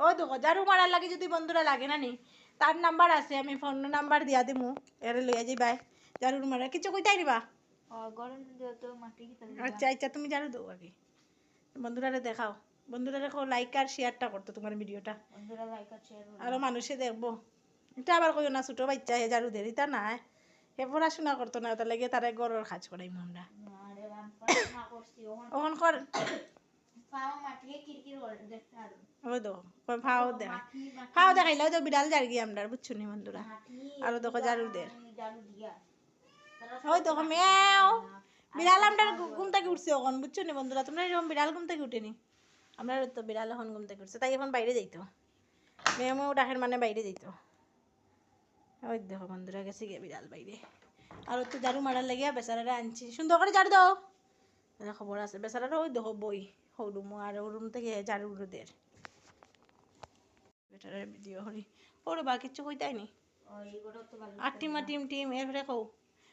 ওই দেখো ঝাড়ু মারার লাগে যদি বন্ধুরা লাগে না নি তার নাম্বার আছে আমি ফোন নাম্বার দিয়া দিমু এর লইয়া যাইবাই ঝাড়ু মারা কিছু কইতাই দিবা গরম দিও তো মাটি কি তাহলে আচ্ছা আচ্ছা তুমি ঝাড়ু দাও আগে বন্ধুরারে দেখাও বন্ধুরা দেখো লাইক আর শেয়ারটা করতো তোমার ভিডিওটা বন্ধুরা লাইক আর শেয়ার করো আরো মানুষে দেখবো এটা আবার কইও না ছোট বাচ্চা হে ঝাড়ু দেয় এটা না হে পড়াশোনা করতো না তার লাগে তারা গরুর কাজ করাইমু আমরা আরে রাম পড়াশোনা করছি ওখান কর পাও মাটি কিরকির করে দেখতে আর ওই দেখো ফাও দেখা ফাও দেখাইলে তো বিড়াল জার্গি আমরা বুঝছো নি বন্ধুরা আরো দেখো ঝাড়ু দের ঝাড়ু দিয়া ওই দেখো মেও বিড়াল আমরা ঘুম থেকে উঠছে ওখান বুঝছো নি বন্ধুরা তোমরা এরকম বিড়াল ঘুম থেকে উঠেনি আমরা তো বিড়াল এখন ঘুম থেকে উঠছে তাই এখন বাইরে যাইতো মেয়েও ডাকের মানে বাইরে যাইতো ওই দেখো বন্ধুরা গেছে গিয়ে বিড়াল বাইরে আর তো ঝাড়ু মারার লাগিয়া বেচারারা আনছি সুন্দর করে ঝাড়ু দাও খবর আছে বেচারারা ওই দেখো বই হরুম আর রুম থেকে ঝাড়ু দের বেটারের ভিডিও হরি ওরে বা কিচ্ছু কইতাই নি আটিমা টিম টিম এরপরে কও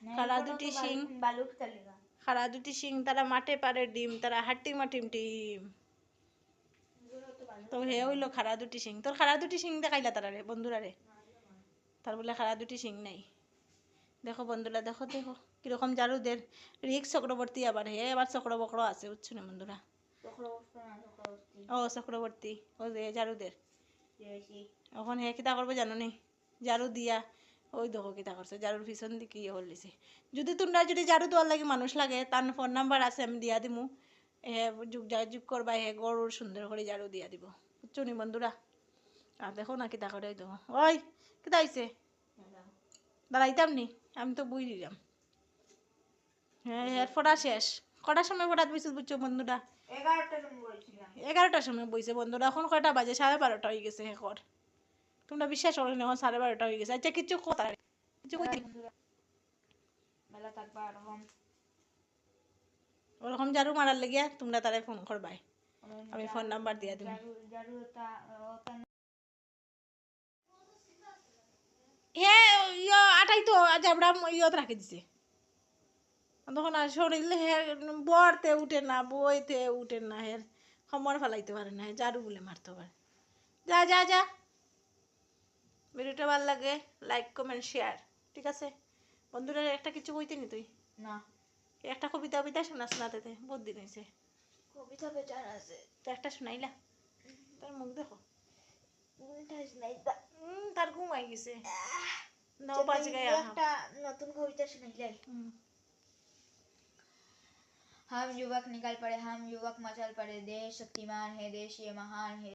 খালা দুটি সিং বালুক তালিকা খালা দুটি সিং তারা মাঠে পারে ডিম তারা হাট্টিমা টিম টিম তো হে হইলো খারা দুটি সিং তোর খারা দুটি সিং দেখাইলা তারা রে বন্ধুরা রে তার বলে খারা দুটি সিং নাই দেখো বন্ধুরা দেখো দেখো কিরকম ঝাড়ুদের রিক্স চক্রবর্তী আবার হে আবার চক্রবক্র আছে বুঝছো না বন্ধুরা ও চক্রবর্তী ও যে ঝাড়ুদের এখন হে কিতা করবো জানো নি ঝাড়ু দিয়া ওই দেখো কিতা করছে ঝাড়ুর পিছন দিকে ইয়ে হলিছে যদি তোমরা যদি ঝাড়ু দেওয়ার লাগে মানুষ লাগে তার ফোন নাম্বার আছে আমি দিয়া দিমু হে যোগ করবা হে গরুর সুন্দর করে ঝাড়ু দিয়া দিব বুঝছো নি বন্ধুরা আর দেখো না কিতা করে দেখো ওই কিতা হইছে দাঁড়াইতাম নি আমি তো বই দিলাম হ্যাঁ হের ফোটা শেষ কটার সময় ফোটা দিয়েছিল বুঝছো বন্ধুরা 11টার সময় বইছে বন্ধুরা এখন কয়টা বাজে 12:30 হয়ে গেছে এখন তোমরা বিশ্বাস করো না এখন 12:30 হয়ে গেছে আচ্ছা কিছু কথা কিছু কইতে মেলা থাকবা ওরকম ঝাড়ু মারার লাগিয়া তোমরা তারে ফোন করবাই আমি ফোন নাম্বার দিয়া দিব হে ইয়ো আটাই তো আজ আমরা ইয়ত রাখে দিছে তখন আর শরীর হে বরতে উঠে না বইতে উঠে না হের খমর ফেলাইতে পারে না ঝাড়ু বলে মারতে পারে যা যা যা ভিডিওটা ভালো লাগে লাইক কমেন্ট শেয়ার ঠিক আছে বন্ধুরা একটা কিছু কইতে নি তুই না একটা কবিতা কবিতা শোনাস না তেতে বহুত দিন হয়েছে কবিতা বেচার আছে তো একটা শোনাইলা তার মুখ দেখো শোনাইতা তার ঘুম আই গেছে 9 बज गया একটা নতুন কবিতা শোনাইলাই हम युवक निकल पड़े हम युवक मचल पड़े देश शक्तिमान है देश ये महान है